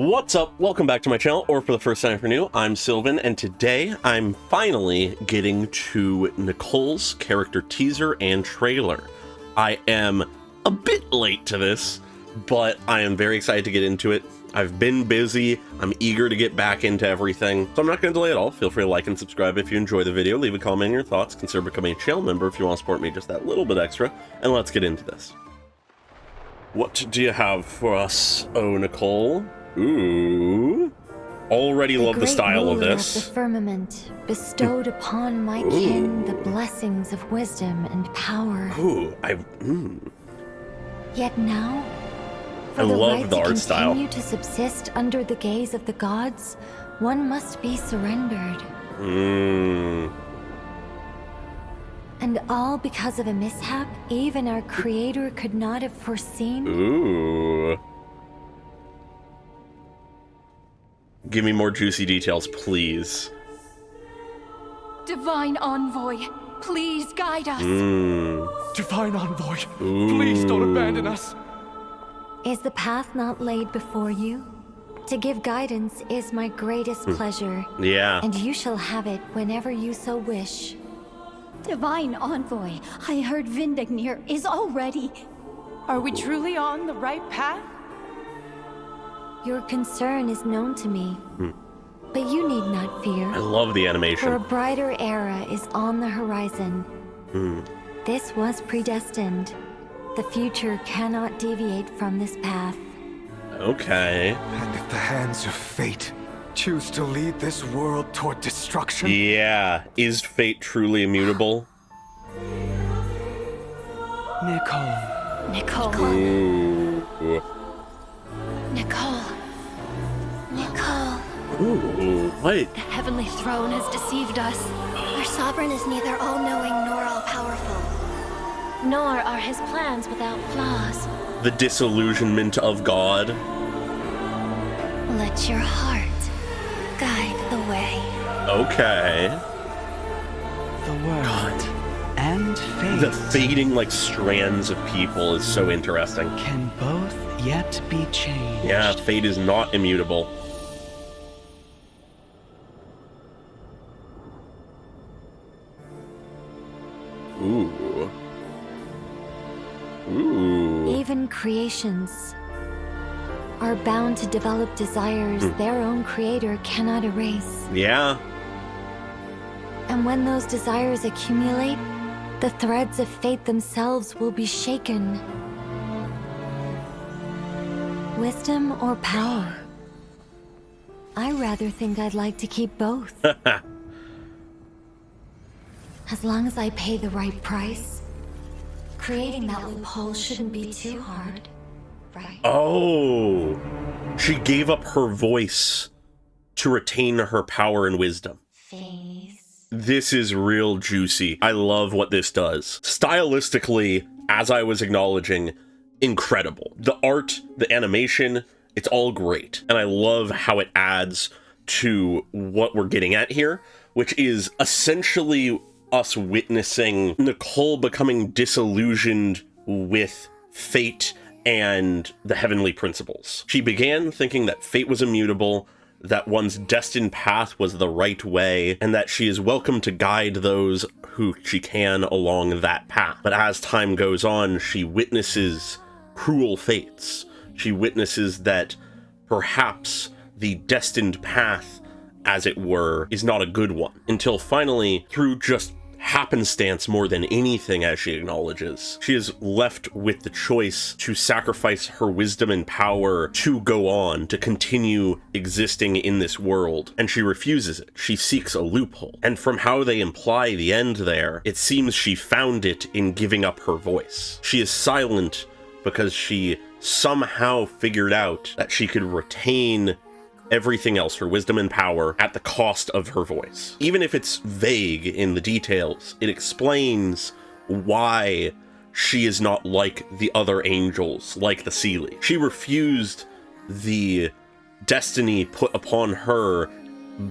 What's up? Welcome back to my channel, or for the first time if you're new, I'm Sylvan, and today I'm finally getting to Nicole's character teaser and trailer. I am a bit late to this, but I am very excited to get into it. I've been busy, I'm eager to get back into everything, so I'm not going to delay at all. Feel free to like and subscribe if you enjoy the video, leave a comment on your thoughts, consider becoming a channel member if you want to support me just that little bit extra, and let's get into this. What do you have for us, oh Nicole? Ooh. Already love the style of this. Of the firmament bestowed upon my kin the blessings of wisdom and power. Ooh, Yet now, for I the love right the to art style. continue to subsist under the gaze of the gods, one must be surrendered. And all because of a mishap even our creator could not have foreseen. Ooh. Give me more juicy details, please. Divine Envoy, please guide us. Divine Envoy, please don't abandon us. Is the path not laid before you? To give guidance is my greatest pleasure. Yeah. And you shall have it whenever you so wish. Divine Envoy, I heard Vindagnir is already... Are we truly on the right path? Your concern is known to me, but you need not fear. I love the For a animation. brighter era is on the horizon. This was predestined. The future cannot deviate from this path. Okay. And if the hands of fate choose to lead this world toward destruction, Yeah. Is fate truly immutable? Nicole. Nicole. Ooh. Nicole. Nicole. Ooh. What? The heavenly throne has deceived us. Our sovereign is neither all-knowing nor all-powerful. Nor are his plans without flaws. The disillusionment of God. Let your heart guide the way. Okay. The world and fate The fading like strands of people is so interesting. can both yet be changed. Yeah, fate is not immutable. Ooh. Ooh. Even creations are bound to develop desires their own creator cannot erase. Yeah. And when those desires accumulate, the threads of fate themselves will be shaken. Wisdom or power? I rather think I'd like to keep both. As long as I pay the right price, creating that loophole shouldn't be too hard, right? Oh. She gave up her voice to retain her power and wisdom. Face. This is real juicy. I love what this does. Stylistically, as I was acknowledging, incredible. The art, the animation, it's all great. And I love how it adds to what we're getting at here, which is essentially us witnessing Nicole becoming disillusioned with fate and the heavenly principles. She began thinking that fate was immutable, that one's destined path was the right way, and that she is welcome to guide those who she can along that path. But as time goes on, she witnesses cruel fates. She witnesses that perhaps the destined path, as it were, is not a good one. Until finally, through just happenstance more than anything, as she acknowledges, she is left with the choice to sacrifice her wisdom and power to go on, to continue existing in this world, and she refuses it. She seeks a loophole, and from how they imply the end there, it seems she found it in giving up her voice. She is silent because she somehow figured out that she could retain everything else, her wisdom and power, at the cost of her voice. Even if it's vague in the details, it explains why she is not like the other angels, like the Seelie. She refused the destiny put upon her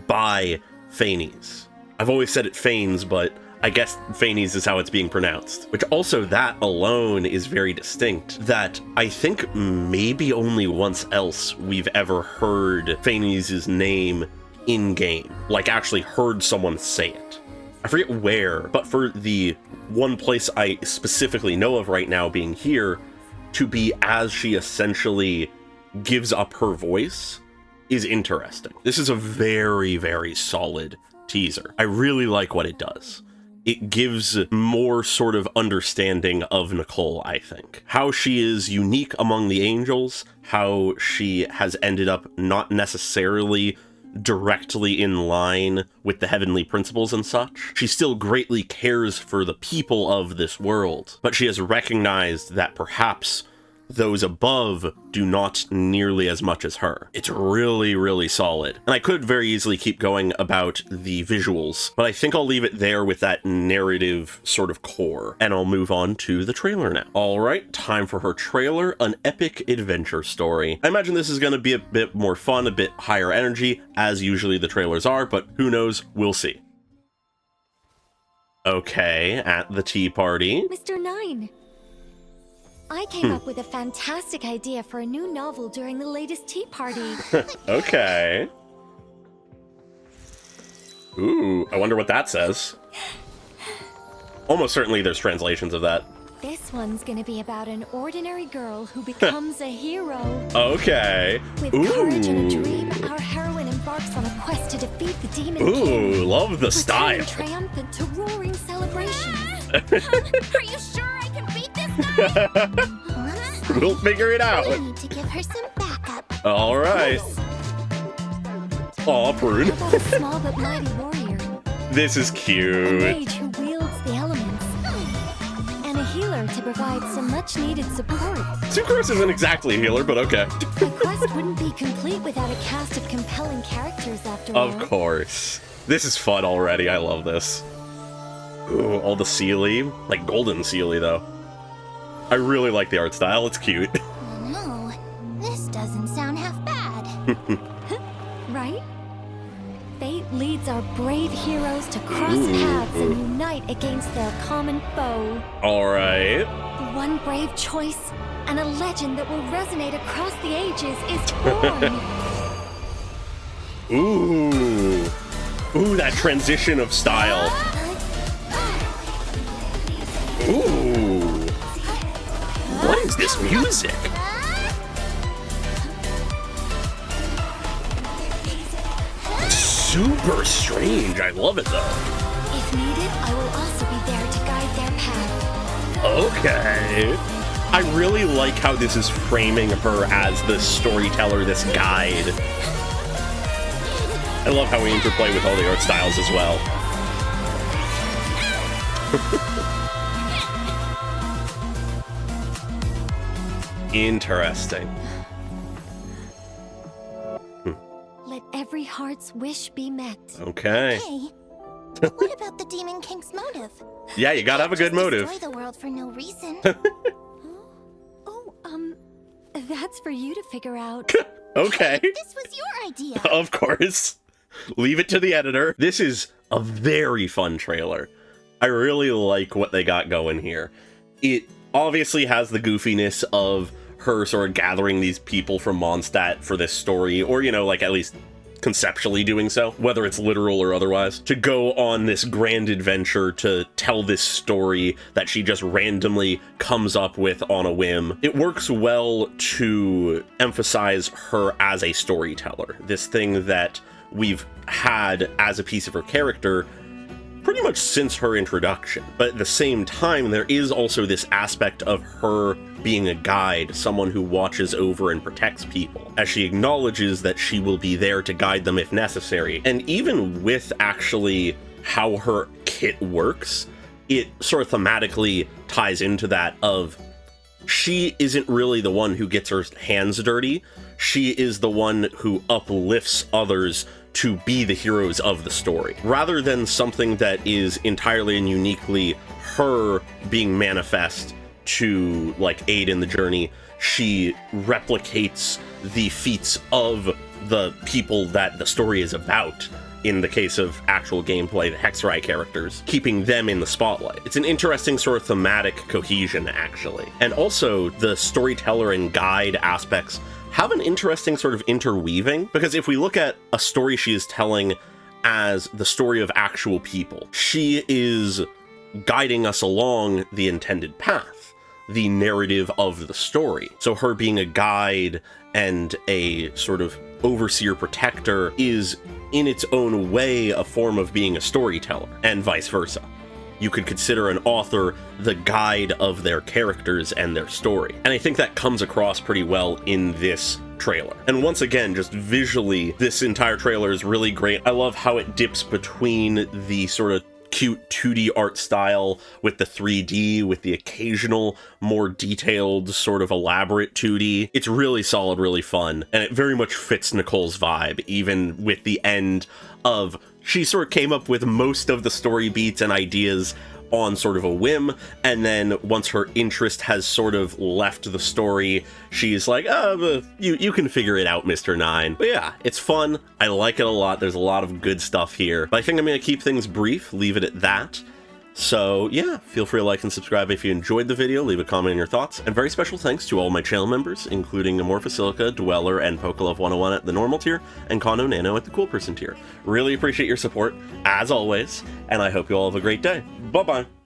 by Phanes. I've always said it Phanes, but I guess Phanes is how it's being pronounced. Which also, that alone is very distinct. That I think maybe only once else we've ever heard Phanes' name in-game. Like, actually heard someone say it. I forget where, but for the one place I specifically know of right now being here, to be as she essentially gives up her voice is interesting. This is a very, very solid teaser. I really like what it does. It gives more sort of understanding of Nicole, I think. How she is unique among the angels, how she has ended up not necessarily directly in line with the heavenly principles and such. She still greatly cares for the people of this world, but she has recognized that perhaps those above do not nearly as much as her. It's really, really solid. And I could very easily keep going about the visuals, but I think I'll leave it there with that narrative sort of core, and I'll move on to the trailer now. All right, time for her trailer, an epic adventure story. I imagine this is going to be a bit more fun, a bit higher energy, as usually the trailers are, but who knows, we'll see. Okay, at the tea party. Mr. Nine, I came up with a fantastic idea for a new novel during the latest tea party. Okay. Ooh, I wonder what that says. Almost certainly there's translations of that. This one's gonna be about an ordinary girl who becomes a hero. Okay. With courage and a dream, our heroine embarks on a quest to defeat the demon king. Ooh, love the style. Returning triumphant to roaring celebrations. Are you sure I can beat this guy? We'll figure it out. We need to give her some backup. All right. Aw, Prune. How about a small but mighty warrior? This is A cute. mage who wields the elements. And a healer to provide some much-needed support. Sucrose isn't exactly a healer, but okay. The quest wouldn't be complete without a cast of compelling characters after all. Of course. This is fun already. I love this. Ooh, all the Sealy. Like golden Sealy, though. I really like the art style. It's cute. No, this doesn't sound half bad. Right? Fate leads our brave heroes to cross paths and unite against their common foe. All right. One brave choice and a legend that will resonate across the ages is born. Ooh. Ooh, that transition of style. Ooh. What is this music? Super strange. I love it, though. If needed, I will also be there to guide their path. Okay. I really like how this is framing her as the storyteller, this guide. I love how we interplay with all the art styles as well. Interesting. Let every heart's wish be met. Okay. Hey, what about the Demon King's motive? Yeah, you gotta have a good motive. Destroy the world for no reason. That's for you to figure out. Okay. This was your idea. Of course. Leave it to the editor. This is a very fun trailer. I really like what they got going here. It obviously has the goofiness of her sort of gathering these people from Mondstadt for this story, or, you know, like at least conceptually doing so, whether it's literal or otherwise, to go on this grand adventure to tell this story that she just randomly comes up with on a whim. It works well to emphasize her as a storyteller, this thing that we've had as a piece of her character pretty much since her introduction. But at the same time, there is also this aspect of her being a guide, someone who watches over and protects people, as she acknowledges that she will be there to guide them if necessary. And even with actually how her kit works, it sort of thematically ties into that of she isn't really the one who gets her hands dirty. She is the one who uplifts others to be the heroes of the story, rather than something that is entirely and uniquely her being manifest to like aid in the journey. She replicates the feats of the people that the story is about in the case of actual gameplay, the Hexrai characters, keeping them in the spotlight. It's an interesting sort of thematic cohesion, actually. And also, the storyteller and guide aspects have an interesting sort of interweaving, because if we look at a story she is telling as the story of actual people, she is guiding us along the intended path, the narrative of the story. So her being a guide and a sort of overseer protector is in its own way a form of being a storyteller, and vice versa. You could consider an author the guide of their characters and their story. And I think that comes across pretty well in this trailer. And once again, just visually, this entire trailer is really great. I love how it dips between the sort of cute 2D art style with the 3D, with the occasional more detailed, sort of elaborate 2D. It's really solid, really fun, and it very much fits Nicole's vibe, even with the end of she sort of came up with most of the story beats and ideas on sort of a whim, and then once her interest has sort of left the story, she's like, oh, you can figure it out, Mr. 9. But yeah, it's fun. I like it a lot. There's a lot of good stuff here. But I think I'm going to keep things brief, leave it at that. So yeah, feel free to like and subscribe if you enjoyed the video, leave a comment on your thoughts, and very special thanks to all my channel members, including Amorphosilica, Dweller, and Pokelove101 at the normal tier, and Kono Nano at the cool person tier. Really appreciate your support, as always, and I hope you all have a great day. Bye-bye!